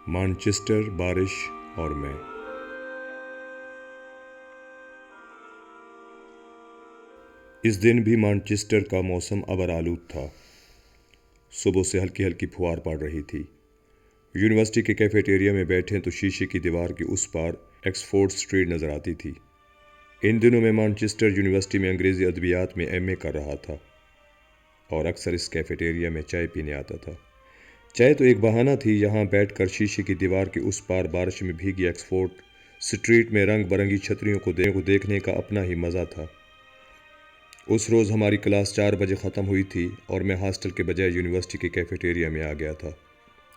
Manchester, بارش اور میں۔ اس دن بھی مانچسٹر کا موسم ابر آلود تھا۔ صبح سے ہلکی ہلکی پھوار پڑ رہی تھی۔ یونیورسٹی کے کیفیٹیریا میں بیٹھے تو شیشے کی دیوار کے اس پار ایکسفورڈ اسٹریٹ نظر آتی تھی۔ ان دنوں میں مانچسٹر یونیورسٹی میں انگریزی ادبیات میں ایم اے کر رہا تھا اور اکثر اس کیفیٹیریا میں چائے پینے آتا تھا۔ چائے تو ایک بہانہ تھی، یہاں بیٹھ کر شیشے کی دیوار کے اس پار بارش میں بھیگی ایکسفورڈ اسٹریٹ میں رنگ برنگی چھتریوں کو دیکھنے کا اپنا ہی مزہ تھا۔ اس روز ہماری کلاس 4 بجے ختم ہوئی تھی اور میں ہاسٹل کے بجائے یونیورسٹی کے کیفیٹیریا میں آ گیا تھا۔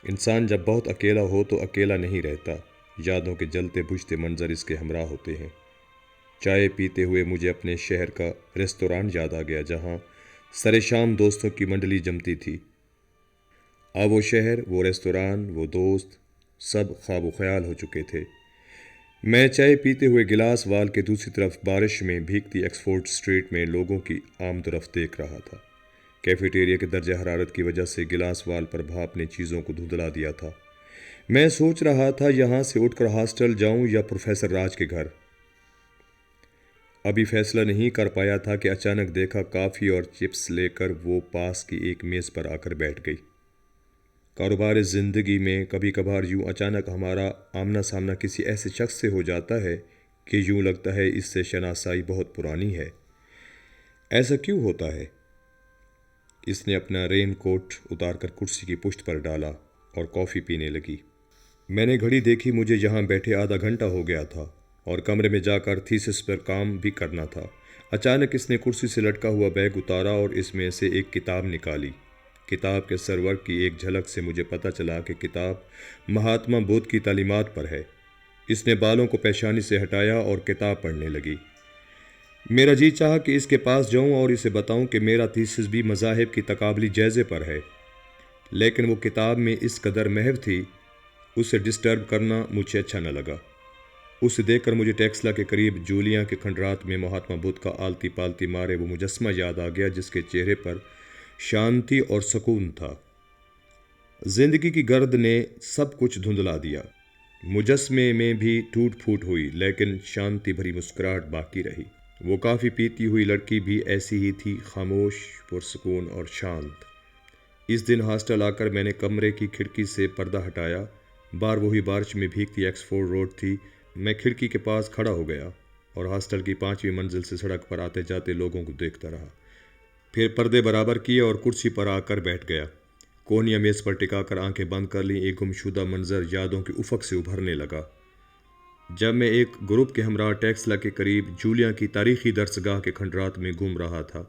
انسان جب بہت اکیلا ہو تو اکیلا نہیں رہتا، یادوں کے جلتے بجھتے منظر اس کے ہمراہ ہوتے ہیں۔ چائے پیتے ہوئے مجھے اپنے شہر کا ریستوران یاد آ گیا، جہاں سر شام دوستوں کی منڈلی جمتی تھی۔ اب وہ شہر، وہ ریستوران، وہ دوست، سب خواب و خیال ہو چکے تھے۔ میں چائے پیتے ہوئے گلاس وال کے دوسری طرف بارش میں بھیگتی ایکسفورڈ اسٹریٹ میں لوگوں کی آمد و رفت دیکھ رہا تھا۔ کیفیٹیریا کے درجہ حرارت کی وجہ سے گلاس وال پر بھاپ نے چیزوں کو دھندلا دیا تھا۔ میں سوچ رہا تھا یہاں سے اٹھ کر ہاسٹل جاؤں یا پروفیسر راج کے گھر۔ ابھی فیصلہ نہیں کر پایا تھا کہ اچانک دیکھا کافی اور چپس لے کر وہ پاس کی ایک میز پر آ کر بیٹھ گئی۔ کاروبار زندگی میں کبھی کبھار یوں اچانک ہمارا آمنا سامنا کسی ایسے شخص سے ہو جاتا ہے کہ یوں لگتا ہے اس سے شناسائی بہت پرانی ہے۔ ایسا کیوں ہوتا ہے؟ اس نے اپنا رین کوٹ اتار کر کرسی کی پشت پر ڈالا اور کافی پینے لگی۔ میں نے گھڑی دیکھی، مجھے یہاں بیٹھے آدھا گھنٹہ ہو گیا تھا اور کمرے میں جا کر تھیسس پر کام بھی کرنا تھا۔ اچانک اس نے کرسی سے لٹکا ہوا بیگ اتارا اور اس میں سے ایک کتاب نکالی۔ کتاب کے سرورق کی ایک جھلک سے مجھے پتہ چلا کہ کتاب مہاتما بدھ کی تعلیمات پر ہے۔ اس نے بالوں کو پیشانی سے ہٹایا اور کتاب پڑھنے لگی۔ میرا جی چاہا کہ اس کے پاس جاؤں اور اسے بتاؤں کہ میرا تھیسس بھی مذاہب کی تقابلی جائزے پر ہے، لیکن وہ کتاب میں اس قدر محو تھی، اسے ڈسٹرب کرنا مجھے اچھا نہ لگا۔ اسے دیکھ کر مجھے ٹیکسلا کے قریب جولیاں کے کھنڈرات میں مہاتما بدھ کا آلتی پالتی مارے وہ مجسمہ یاد آ گیا، جس کے چہرے پر شانتی اور سکون تھا۔ زندگی کی گرد نے سب کچھ دھندلا دیا۔ مجسمے میں بھی ٹوٹ پھوٹ ہوئی، لیکن شانتی بھری مسکراہٹ باقی رہی۔ وہ کافی پیتی ہوئی لڑکی بھی ایسی ہی تھی، خاموش، پرسکون اور شانت۔ اس دن ہاسٹل آ کر میں نے کمرے کی کھڑکی سے پردہ ہٹایا۔ باہر وہی بارش میں بھیگتی ایکسفورڈ روڈ تھی۔ میں کھڑکی کے پاس کھڑا ہو گیا اور ہاسٹل کی 5ویں منزل سے سڑک پر آتے جاتے لوگوں کو دیکھتا رہا۔ پھر پردے برابر کیے اور کرسی پر آ کر بیٹھ گیا۔ کونیا میز پر ٹکا کر آنکھیں بند کر لیں، ایک گمشدہ منظر یادوں کے افق سے ابھرنے لگا۔ جب میں ایک گروپ کے ہمراہ ٹیکسلا کے قریب جولیاں کی تاریخی درسگاہ کے کھنڈرات میں گھوم رہا تھا،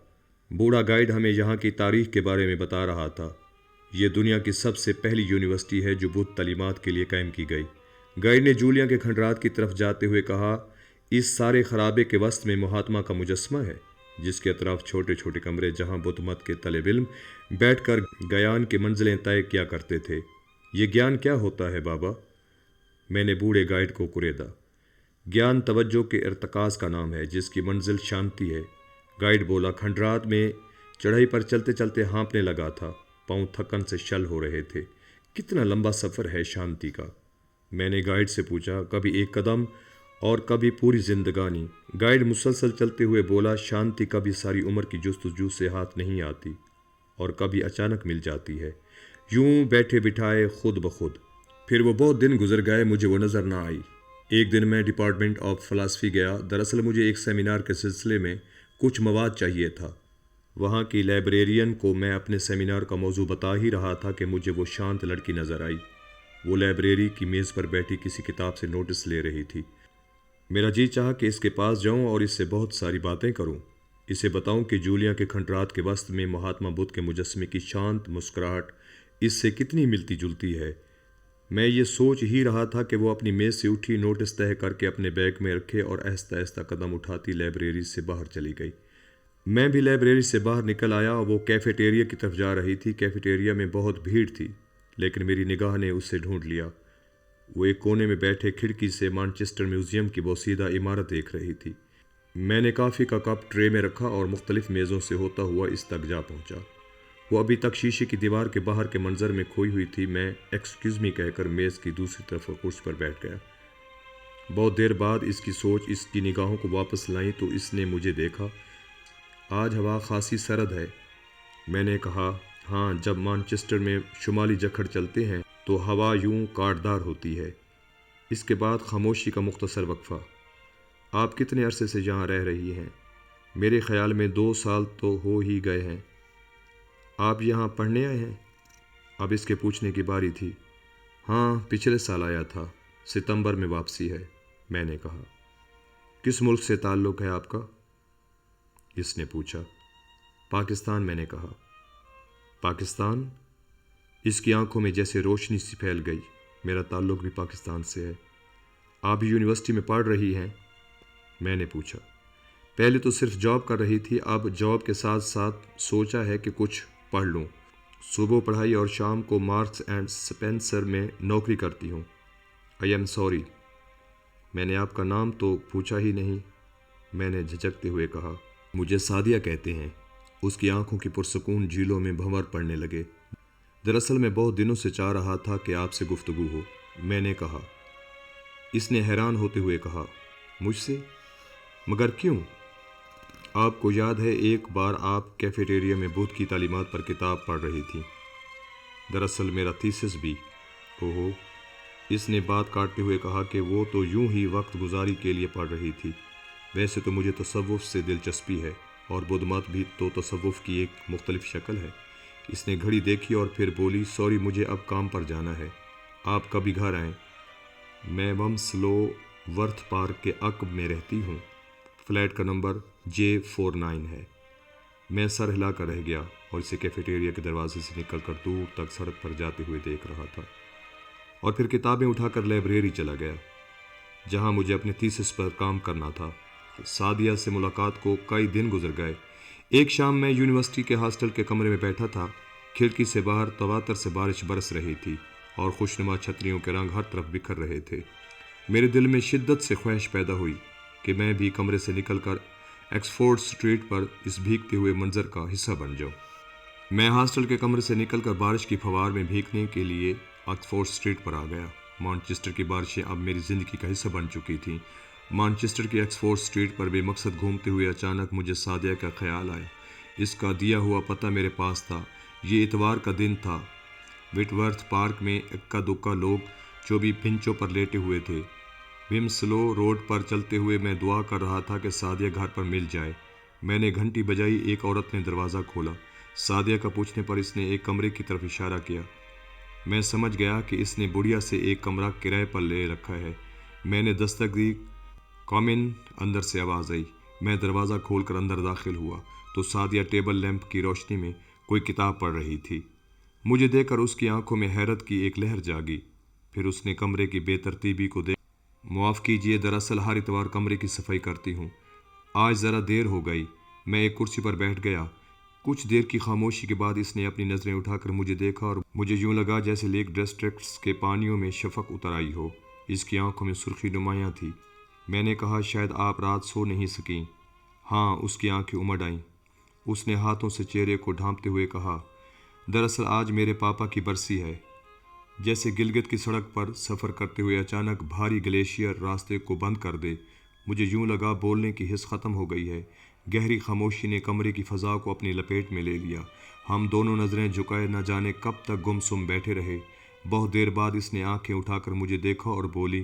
بوڑھا گائیڈ ہمیں یہاں کی تاریخ کے بارے میں بتا رہا تھا۔ یہ دنیا کی سب سے پہلی یونیورسٹی ہے جو بدھ تعلیمات کے لیے قائم کی گئی۔ گائیڈ نے جولیاں کے کھنڈرات کی طرف جاتے ہوئے کہا، اس سارے خرابے کے وسط میں مہاتما کا مجسمہ ہے، جس کے اطراف چھوٹے چھوٹے کمرے جہاں بدھ مت کے طالب علم بیٹھ کر گیان کی منزلیں طے کیا کرتے تھے۔ یہ گیان کیا ہوتا ہے بابا؟ میں نے بوڑھے گائیڈ کو کریدا۔ گیان توجہ کے ارتکاز کا نام ہے، جس کی منزل شانتی ہے۔ گائیڈ بولا۔ کھنڈرات میں چڑھائی پر چلتے چلتے ہانپنے لگا تھا، پاؤں تھکن سے شل ہو رہے تھے۔ کتنا لمبا سفر ہے شانتی کا؟ میں نے گائیڈ سے پوچھا۔ کبھی ایک قدم اور کبھی پوری زندگانی۔ گائیڈ مسلسل چلتے ہوئے بولا، شانتی کبھی ساری عمر کی جستجو سے ہاتھ نہیں آتی اور کبھی اچانک مل جاتی ہے، یوں بیٹھے بٹھائے خود بخود۔ پھر وہ بہت دن گزر گئے، مجھے وہ نظر نہ آئی۔ ایک دن میں ڈپارٹمنٹ آف فلاسفی گیا۔ دراصل مجھے ایک سیمینار کے سلسلے میں کچھ مواد چاہیے تھا۔ وہاں کی لائبریرین کو میں اپنے سیمینار کا موضوع بتا ہی رہا تھا کہ مجھے وہ شانت لڑکی نظر آئی۔ وہ لائبریری کی میز پر بیٹھی کسی کتاب سے نوٹس لے رہی تھی۔ میرا جی چاہا کہ اس کے پاس جاؤں اور اس سے بہت ساری باتیں کروں، اسے بتاؤں کہ جولیاں کے کھنڈرات کے وسط میں مہاتما بدھ کے مجسمے کی شانت مسکراہٹ اس سے کتنی ملتی جلتی ہے۔ میں یہ سوچ ہی رہا تھا کہ وہ اپنی میز سے اٹھی، نوٹس طے کر کے اپنے بیگ میں رکھے اور آہستہ آہستہ قدم اٹھاتی لائبریری سے باہر چلی گئی۔ میں بھی لائبریری سے باہر نکل آیا۔ وہ کیفیٹیریا کی طرف جا رہی تھی۔ کیفیٹیریا میں بہت بھیڑ تھی، لیکن میری نگاہ نے اسے ڈھونڈ لیا۔ وہ ایک کونے میں بیٹھے کھڑکی سے مانچسٹر میوزیم کی بوسیدہ عمارت دیکھ رہی تھی۔ میں نے کافی کا کپ ٹرے میں رکھا اور مختلف میزوں سے ہوتا ہوا اس تک جا پہنچا۔ وہ ابھی تک شیشے کی دیوار کے باہر کے منظر میں کھوئی ہوئی تھی۔ میں ایکسکیوز می کہہ کر میز کی دوسری طرف کرسی پر بیٹھ گیا۔ بہت دیر بعد اس کی سوچ اس کی نگاہوں کو واپس لائی تو اس نے مجھے دیکھا۔ آج ہوا خاصی سرد ہے، میں نے کہا۔ ہاں، جب مانچسٹر میں شمالی جھکڑ چلتے ہیں تو ہوا یوں کاٹدار ہوتی ہے۔ اس کے بعد خاموشی کا مختصر وقفہ۔ آپ کتنے عرصے سے یہاں رہ رہی ہیں؟ میرے خیال میں 2 سال تو ہو ہی گئے ہیں۔ آپ یہاں پڑھنے آئے ہیں؟ اب اس کے پوچھنے کی باری تھی۔ ہاں، پچھلے سال آیا تھا، ستمبر میں واپسی ہے، میں نے کہا۔ کس ملک سے تعلق ہے آپ کا؟ اس نے پوچھا۔ پاکستان، میں نے کہا۔ پاکستان؟ اس کی آنکھوں میں جیسے روشنی سی پھیل گئی۔ میرا تعلق بھی پاکستان سے ہے۔ آپ یونیورسٹی میں پڑھ رہی ہیں؟ میں نے پوچھا۔ پہلے تو صرف جاب کر رہی تھی، اب جاب کے ساتھ ساتھ سوچا ہے کہ کچھ پڑھ لوں۔ صبح پڑھائی اور شام کو مارکس اینڈ سپینسر میں نوکری کرتی ہوں۔ آئی ایم سوری، میں نے آپ کا نام تو پوچھا ہی نہیں، میں نے جھجکتے ہوئے کہا۔ مجھے سعدیہ کہتے ہیں۔ اس کی آنکھوں کی پرسکون جھیلوں میں بھنور پڑنے لگے۔ دراصل میں بہت دنوں سے چاہ رہا تھا کہ آپ سے گفتگو ہو، میں نے کہا۔ اس نے حیران ہوتے ہوئے کہا، مجھ سے؟ مگر کیوں؟ آپ کو یاد ہے ایک بار آپ کیفیٹیریا میں بدھ کی تعلیمات پر کتاب پڑھ رہی تھی؟ دراصل میرا تھیسس بھی۔ اوہو، اس نے بات کاٹتے ہوئے کہا کہ وہ تو یوں ہی وقت گزاری کے لیے پڑھ رہی تھی۔ ویسے تو مجھے تصوف سے دلچسپی ہے اور بدھ مت بھی تو تصوف کی ایک مختلف شکل ہے۔ اس نے گھڑی دیکھی اور پھر بولی، سوری، مجھے اب کام پر جانا ہے، آپ کبھی گھر آئیں۔ میں ومسلو ورتھ پارک کے عقب میں رہتی ہوں، فلیٹ کا نمبر J49 ہے۔ میں سر ہلا کر رہ گیا اور اسے کیفیٹیریا کے دروازے سے نکل کر دور تک سڑک پر جاتے ہوئے دیکھ رہا تھا، اور پھر کتابیں اٹھا کر لائبریری چلا گیا جہاں مجھے اپنے تھیسس پر کام کرنا تھا۔ سعدیہ سے ملاقات کو کئی دن گزر گئے۔ ایک شام میں یونیورسٹی کے ہاسٹل کے کمرے میں بیٹھا تھا۔ کھڑکی سے باہر تواتر سے بارش برس رہی تھی اور خوشنما چھتریوں کے رنگ ہر طرف بکھر رہے تھے۔ میرے دل میں شدت سے خواہش پیدا ہوئی کہ میں بھی کمرے سے نکل کر ایکسفورڈ اسٹریٹ پر اس بھیگتے ہوئے منظر کا حصہ بن جاؤں۔ میں ہاسٹل کے کمرے سے نکل کر بارش کی فوار میں بھیگنے کے لیے آکسفورڈ اسٹریٹ پر آ گیا۔ مانچسٹر کی بارشیں اب میری زندگی کا حصہ بن چکی تھیں۔ مانچسٹر کی آکسفورڈ اسٹریٹ پر بے مقصد گھومتے ہوئے اچانک مجھے سعدیہ کا خیال آیا۔ اس کا دیا ہوا پتہ میرے پاس تھا۔ یہ اتوار کا دن تھا۔ وٹورتھ پارک میں اکا دکا لوگ چوبی بنچوں پر لیٹے ہوئے تھے۔ ومسلو روڈ پر چلتے ہوئے میں دعا کر رہا تھا کہ سعدیہ گھر پر مل جائے۔ میں نے گھنٹی بجائی، ایک عورت نے دروازہ کھولا۔ سعدیہ کا پوچھنے پر اس نے ایک کمرے کی طرف اشارہ کیا۔ میں سمجھ گیا کہ اس نے بڑھیا سے ایک کمرہ کرائے پر لے رکھا ہے۔ میں نے دستک دی، کم ان، اندر سے آواز آئی۔ میں دروازہ کھول کر اندر داخل ہوا تو سعدیہ ٹیبل لیمپ کی روشنی میں کوئی کتاب پڑھ رہی تھی۔ مجھے دیکھ کر اس کی آنکھوں میں حیرت کی ایک لہر جاگی۔ پھر اس نے کمرے کی بے ترتیبی کو دیکھ، معاف کیجیے، دراصل ہر اتوار کمرے کی صفائی کرتی ہوں۔ آج ذرا دیر ہو گئی۔ میں ایک کرسی پر بیٹھ گیا۔ کچھ دیر کی خاموشی کے بعد اس نے اپنی نظریں اٹھا کر مجھے دیکھا اور مجھے یوں لگا جیسے لیک ڈسٹرکٹس کے پانیوں میں شفق اتر آئی ہو۔ اس کی آنکھوں میں سرخی نمایاں تھی۔ میں نے کہا، شاید آپ رات سو نہیں سکیں۔ ہاں، اس کی آنکھیں امڑ آئیں۔ اس نے ہاتھوں سے چہرے کو ڈھانپتے ہوئے کہا، دراصل آج میرے پاپا کی برسی ہے۔ جیسے گلگت کی سڑک پر سفر کرتے ہوئے اچانک بھاری گلیشیئر راستے کو بند کر دے، مجھے یوں لگا بولنے کی حس ختم ہو گئی ہے۔ گہری خاموشی نے کمرے کی فضا کو اپنی لپیٹ میں لے لیا۔ ہم دونوں نظریں جھکائے نہ جانے کب تک گم سم بیٹھے رہے۔ بہت دیر بعد اس نے آنکھیں اٹھا کر مجھے دیکھا اور بولی،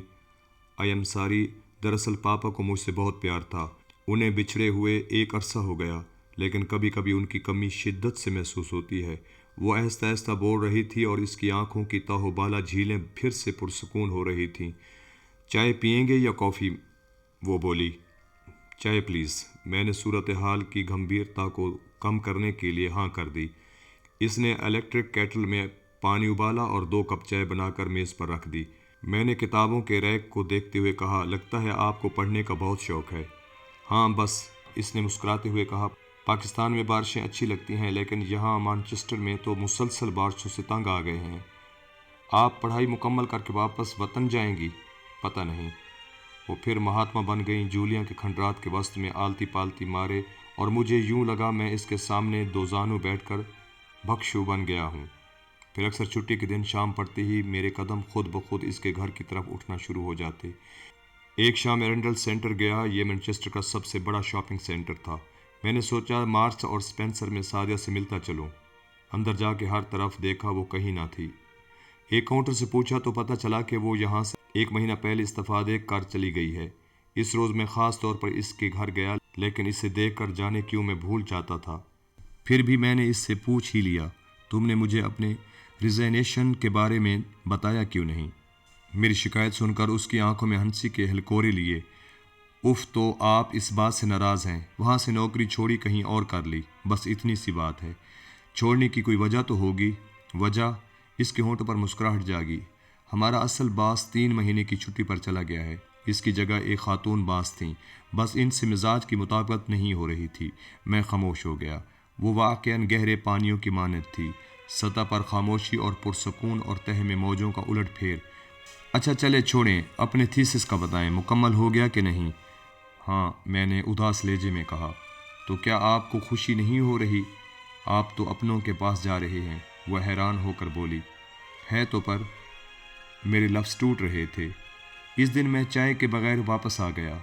آئی ایم ساری، دراصل پاپا کو مجھ سے بہت پیار تھا۔ انہیں بچھڑے ہوئے ایک عرصہ ہو گیا، لیکن کبھی کبھی ان کی کمی شدت سے محسوس ہوتی ہے۔ وہ آہستہ آہستہ بول رہی تھی اور اس کی آنکھوں کی تہ و بالا جھیلیں پھر سے پرسکون ہو رہی تھیں۔ چائے پئیں گے یا کافی؟ وہ بولی۔ چائے پلیز۔ میں نے صورتحال کی گمبھیرتا کو کم کرنے کے لیے ہاں کر دی۔ اس نے الیکٹرک کیٹل میں پانی ابالا اور 2 کپ چائے بنا کر میز پر رکھ دی۔ میں نے کتابوں کے ریک کو دیکھتے ہوئے کہا، لگتا ہے آپ کو پڑھنے کا بہت شوق ہے۔ ہاں بس، اس نے مسکراتے ہوئے کہا، پاکستان میں بارشیں اچھی لگتی ہیں لیکن یہاں مانچسٹر میں تو مسلسل بارشوں سے تنگ آ گئے ہیں۔ آپ پڑھائی مکمل کر کے واپس وطن جائیں گی؟ پتہ نہیں۔ وہ پھر مہاتما بن گئیں، جولیاں کے کھنڈرات کے وسط میں آلتی پالتی مارے، اور مجھے یوں لگا میں اس کے سامنے 2 زانو بیٹھ کر بخشو بن گیا ہوں۔ پھر اکثر چھٹی کے دن شام پڑتے ہی میرے قدم خود بخود اس کے گھر کی طرف اٹھنا شروع ہو جاتے۔ ایک شام ایرنڈل سینٹر گیا، یہ مانچسٹر کا سب سے بڑا شاپنگ سینٹر تھا۔ میں نے سوچا مارکس اور سپینسر میں سادیہ سے ملتا چلوں۔ اندر جا کے ہر طرف دیکھا، وہ کہیں نہ تھی۔ ایک کاؤنٹر سے پوچھا تو پتہ چلا کہ وہ یہاں سے 1 مہینہ پہلے استفادے کر چلی گئی ہے۔ اس روز میں خاص طور پر اس کے گھر گیا، لیکن اسے دیکھ کر جانے کیوں میں بھول جاتا تھا۔ پھر بھی میں نے اس سے پوچھ ہی لیا، تم نے مجھے اپنے ریزائنیشن کے بارے میں بتایا کیوں نہیں؟ میری شکایت سن کر اس کی آنکھوں میں ہنسی کے ہلکورے لیے۔ اف، تو آپ اس بات سے ناراض ہیں؟ وہاں سے نوکری چھوڑی کہیں اور کر لی، بس اتنی سی بات ہے۔ چھوڑنے کی کوئی وجہ تو ہوگی؟ وجہ؟ اس کے ہونٹوں پر مسکراہٹ جاگی۔ ہمارا اصل باس 3 مہینے کی چھٹی پر چلا گیا ہے۔ اس کی جگہ ایک خاتون باس تھیں، بس ان سے مزاج کی مطابقت نہیں ہو رہی تھی۔ میں خاموش ہو گیا۔ وہ واقعاً گہرے پانیوں کی مانند تھی، سطح پر خاموشی اور پرسکون اور تہ میں موجوں کا الٹ پھیر۔ اچھا چلے چھوڑیں، اپنے تھیسس کا بتائیں، مکمل ہو گیا کہ نہیں؟ ہاں، میں نے اداس لہجے میں کہا۔ تو کیا آپ کو خوشی نہیں ہو رہی؟ آپ تو اپنوں کے پاس جا رہے ہیں، وہ حیران ہو کر بولی۔ ہے تو، پر میرے لفظ ٹوٹ رہے تھے۔ اس دن میں چائے کے بغیر واپس آ گیا۔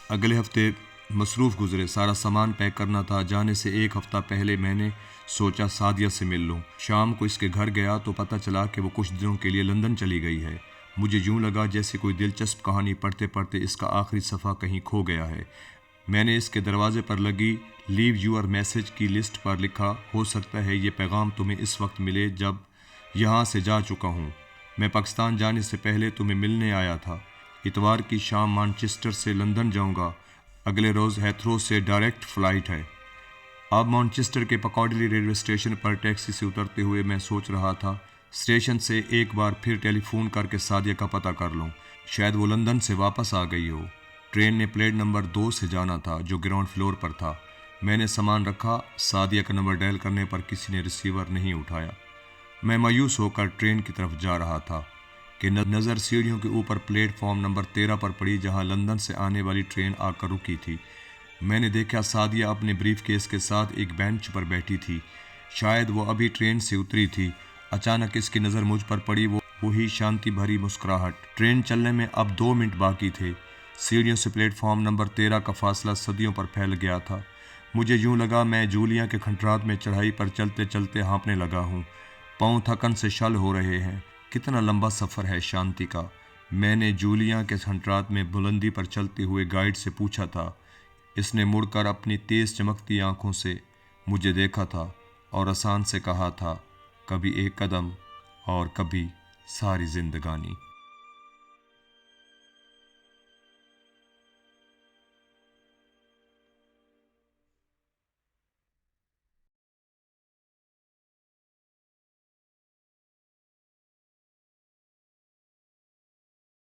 اگلے ہفتے مصروف گزرے، سارا سامان پیک کرنا تھا۔ جانے سے 1 ہفتہ پہلے میں نے سوچا سعدیہ سے مل لوں۔ شام کو اس کے گھر گیا تو پتہ چلا کہ وہ کچھ دنوں کے لیے لندن چلی گئی ہے۔ مجھے یوں لگا جیسے کوئی دلچسپ کہانی پڑھتے پڑھتے اس کا آخری صفحہ کہیں کھو گیا ہے۔ میں نے اس کے دروازے پر لگی لیو یور میسج کی لسٹ پر لکھا، ہو سکتا ہے یہ پیغام تمہیں اس وقت ملے جب یہاں سے جا چکا ہوں۔ میں پاکستان جانے سے پہلے تمہیں ملنے آیا تھا۔ اتوار کی شام مانچسٹر سے لندن جاؤں گا۔ اگلے روز ہیتھرو سے ڈائریکٹ فلائٹ ہے۔ اب مانچسٹر کے پکاڈلی ریلوے اسٹیشن پر ٹیکسی سے اترتے ہوئے میں سوچ رہا تھا اسٹیشن سے ایک بار پھر ٹیلی فون کر کے سعدیہ کا پتہ کر لوں، شاید وہ لندن سے واپس آ گئی ہو۔ ٹرین نے پلیٹ نمبر 2 سے جانا تھا جو گراؤنڈ فلور پر تھا۔ میں نے سامان رکھا، سعدیہ کا نمبر ڈائل کرنے پر کسی نے ریسیور نہیں اٹھایا۔ میں مایوس ہو کر ٹرین کی طرف جا رہا تھا کہ نظر سیڑھیوں کے اوپر پلیٹ فارم نمبر 13 پر پڑی جہاں لندن سے آنے والی ٹرین آ کر رکی تھی۔ میں نے دیکھا سعدیہ اپنے بریف کیس کے ساتھ ایک بینچ پر بیٹھی تھی، شاید وہ ابھی ٹرین سے اتری تھی۔ اچانک اس کی نظر مجھ پر پڑی، وہی شانتی بھری مسکراہٹ۔ ٹرین چلنے میں اب 2 منٹ باقی تھے۔ سیڑھیوں سے پلیٹ فارم نمبر 13 کا فاصلہ صدیوں پر پھیل گیا تھا۔ مجھے یوں لگا میں جولیا کے کھنڈرات میں چڑھائی پر چلتے چلتے ہانپنے لگا ہوں، پاؤں تھکن سے شل ہو رہے ہیں۔ کتنا لمبا سفر ہے شانتی کا؟ میں نے جولیا کے کھنڈرات میں بلندی پر چلتے ہوئے گائیڈ سے پوچھا تھا۔ اس نے مڑ کر اپنی تیز چمکتی آنکھوں سے مجھے دیکھا تھا اور آسان سے کہا تھا، کبھی 1 قدم اور کبھی ساری زندگانی۔